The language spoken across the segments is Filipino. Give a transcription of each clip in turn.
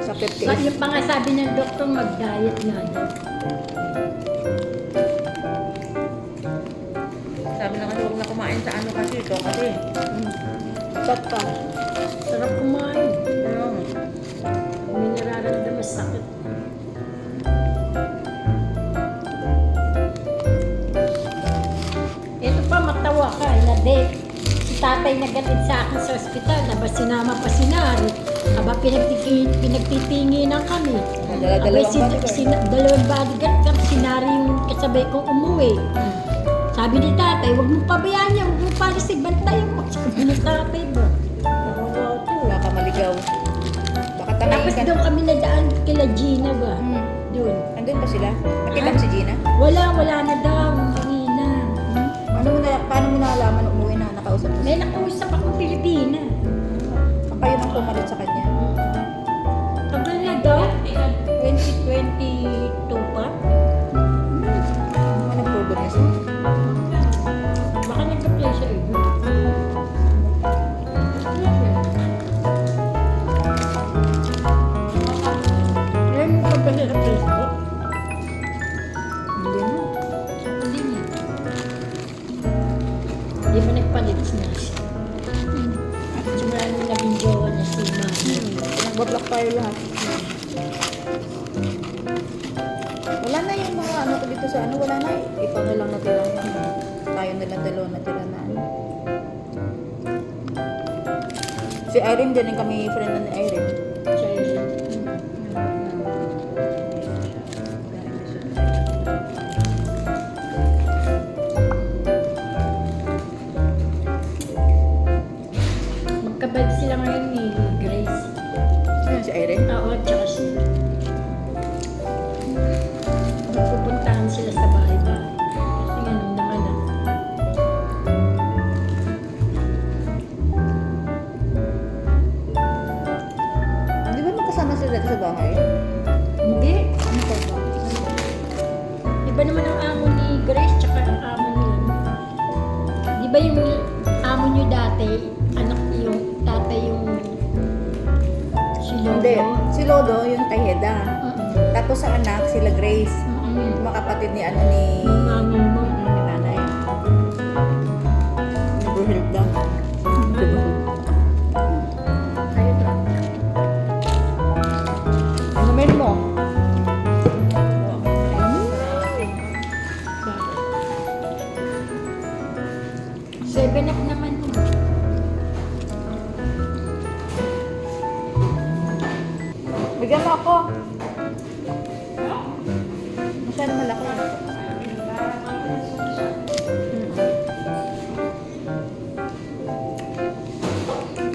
Sakit So, yung pa nga sabi ng doktor, mag-diet nga daw. Sabi na kasi huwag na kumain sa ano kasi ito kasi. Sat pa. Sarap kumain. Ano? May nararamdaman sakit. Ito pa, matawa ka. Na-date. Si tatay nagatid sa akin sa ospital. Aba, sinama pa si Nari. Aba, pinagtitinginan kami. Dalawang Dalawang bodyguard kami. Si Nari yung kasabay kong umuwi. Sabi ni tatay, huwag mong pabayaan niya. Huwag mong palisig. Bantayan mo. Sabi ni tatay ba? Baka maligaw. Baka Tapos tanayin ka. doon kami nadaan kila Gina ba? Doon. Andun ba sila? Nakita mo si Gina? Wala na daw. Kanina. Paano mo nalaman umuwi na nakausap mo? May nakausap akong Pilipina. Kayo nang pumalit sa kanya? Tagal na daw. 2022 pa. Ano nag-progress mo? Baka nag-apply sa iba. Alam mo pa ba sa Facebook? Hindi na. Hindi niya. Di ba nagpalit na siya? Simula nung naging jowa na si Mami. Nagbablock tayo lahat. Wala na yung mga ano ko dito sa ano. Wala na. Ikaw na lang natira yan. Tayo na lang dalawa natira na ano. Si Irene din kami friend na ni Irene. Siya yun. Magkabad sila ngayon ni Grace. Sino si Irene? Oo, tsaka si... Pupuntahan sila sa bahay-bahay. Kasi nga nung nanganak. Di ba magkasama sila dati sa bahay? Hindi. Ano pa ba? Iba naman ang amo ni Grace tsaka ang amo ni ano. Di ba yung amo niyo dati, anak yung tatay yung si Lodo? Hindi. Si Lodo, yung kay Heda. Tapos sa anak, sila Grace. Mm-mm. Mga kapatid ni ano ni... Mami mo. ni nanay. Nag-Hilda. Kayo to. Ano meron mo? Seven up naman yun. Bigyan mo ako. Masyado malaki.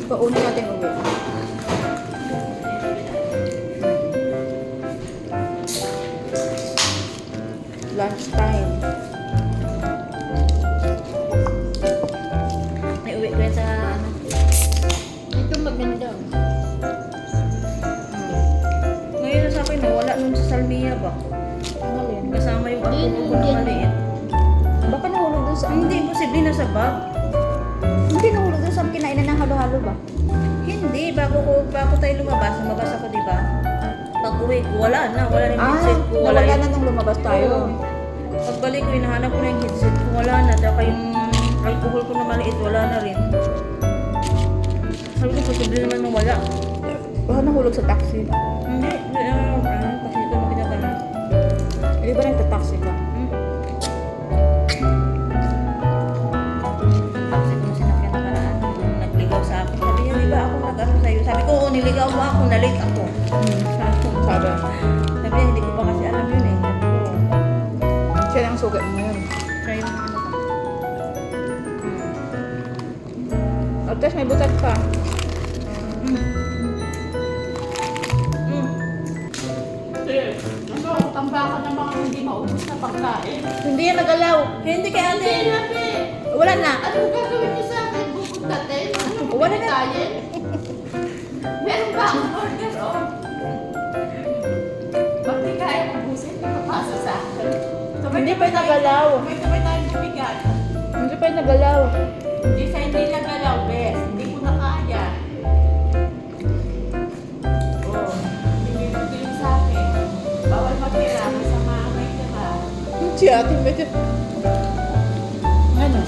Pauna natin uwi. Lunch time. May uwi ko yan sa ano. Ito maganda. Ngayon sa akin, wala nun sa Salmia ba? Ang alin. Kasama yung ako Hindi, ko na hindi. maliit. Baka nahulog dun sa... Hindi, posible na sa bag. Hindi nahulog dun sa kinainan ng halo-halo ba? Hindi, bago tayo lumabas ako, di ba? Pag uwi ko, wala na yung headset ko, nawala yun. na nung lumabas tayo. Pagbalik ko, hinahanap ko na yung headset ko, wala na. Tsaka yung alcohol ko na maliit, wala na rin. Sabi ko, posible naman na wala. Baka nahulog sa taxi. Hindi, kasi ito mo kinakalan. Di ba nagta-taxi ka? Kasi kung sinakyan na paraan, yung nagligaw sa akin. Sabi niya, di ba ako nag-ano sa'yo? Sabi ko, oo, niligaw mo ako, na-late ako. Sabi. Sabi niya, hindi ko pa kasi alam yun eh. Sabi ko, Siya lang sugat mo yun. siya yung ano ka. At tapos may butat pa. Ano, tambakan ng mga hindi maubos na pagkain. Hindi yan nagalaw. Hindi kay ate. Hindi natin. Wala na. Anong gagawin niyo sa akin? Pupunta din? Anong Wala na. pipitayin? Meron ba akong order o? Ba't di kaya ubusin? Ipapasa sa akin. Hindi pa yung nagalaw. Sabay tayong bibigat. Hindi pa yung nagalaw. Hindi sa hindi nagalaw, bes. Hindi ko na kaya. Si ate medyo. Ano?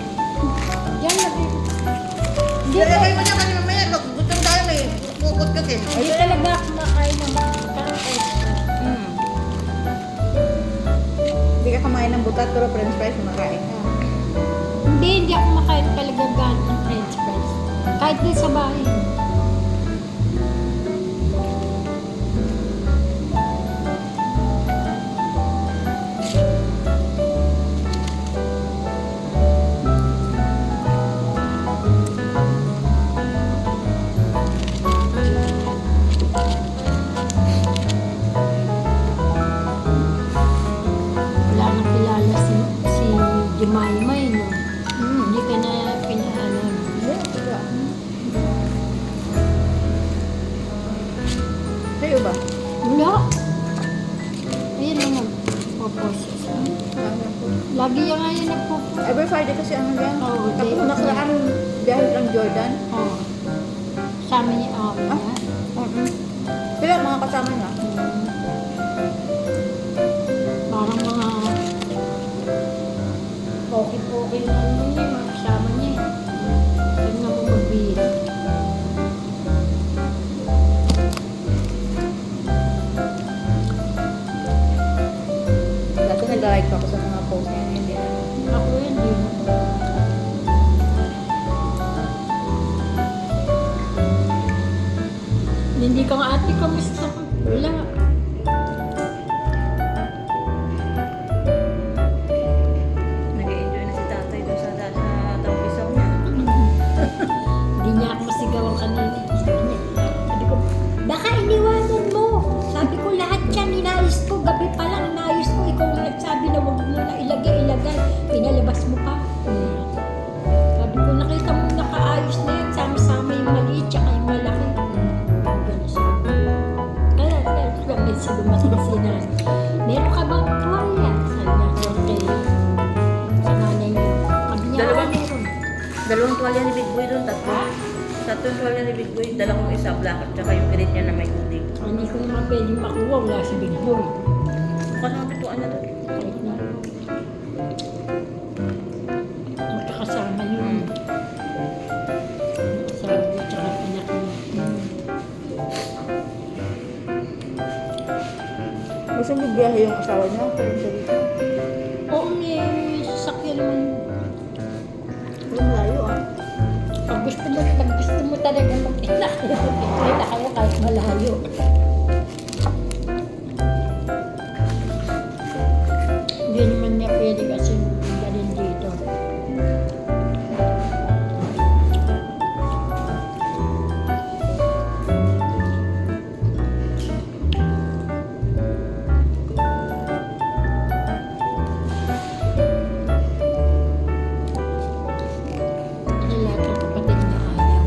Yan na. Hindi Ilagay mo niya kasi mamaya. Gutom tayo may bukot kasi. Hindi talaga ako makain ng extra. Hindi ka kumain ng butat pero french fries kumakain ka. Hindi ako makain talaga gan ng french fries. Kahit din sa bahay. Wala nang kilala si Jumaymay, no? Hindi ka na pinaalam. Wala. Sa'yo ba? Wala. Ayun naman. Poposes. Lagi yan nga yan nagpupos. Every Friday kasi ano yan. Oo, Tapos day. nakaraan biyahe ng Jordan. Oo. Sa amin ni Ami Ah? na. Pero mga kasama niya. Parang mga poki-poki na ano niya, mga kasama niya. Tingnan mo magbira. Dati nag-like ako sa mga post niya. Hindi na. Ako yan, di mo. Hindi ka nga ate, kamusta ka? Wala. Nag-enjoy na si tatay doon sa tampisaw niya. Hindi niya ako masigawan kanina. Sabi ko, baka iniwanan mo. Sabi ko, lahat yan, inayos ko. Gabi pa lang, inayos ko. Ikaw ang nagsabi na huwag mo na ilagay. Pinalabas mo pa. Sabi ko, nakita mo nakaayos na yan. Sama-sama yung maliit, tsaka yung malaki. Ganun siya. Kaya minsan dumating sila. Meron ka bang tuwalya? Sabi niya, okay. Sa nanay niya. Sabi niya, Dalawang- meron. Dalawang tuwalya ni Big Boy doon, tatlo. Tatlong tuwalya ni Big Boy, dalawang isa black at saka yung green niya na may kuting. Hindi ko naman pwedeng makuha. Wala si Big Boy. Bukas ang pituan niya doon. Kahit na. Magkakasama yun. Sabi ko, tsaka anak niya. Gusto mo biyahe yung asawa niya? Pero siya dito. Oo, may sasakyan naman. Walang layo ah. Pag gusto mo talaga mag-inak. Kita kayo kahit malayo. Hindi naman niya pwede kasi galing dito. Ano lahat ng kapatid niya ayaw.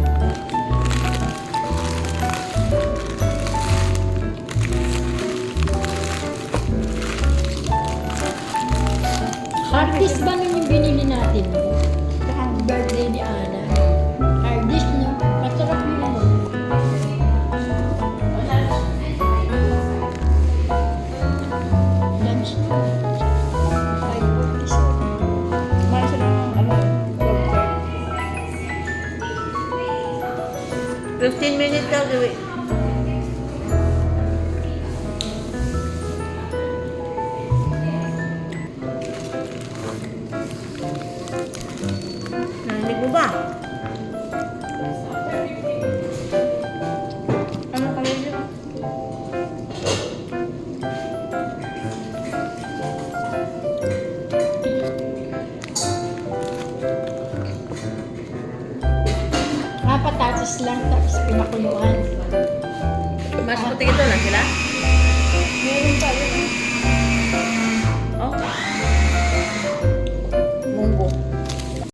Hardest ba nun yung binili natin? Saka, Birthday ni Ana. Hardest niya. Masarap yun. Lunch na. 5:47. kumain sila ng ano, yogurt. 15 minutes daw, gawin. Narinig mo ba? Ano ka rin yun? Patatas lang tapos pinakuluan. Mas puti ito lang sila? Meron pa yun.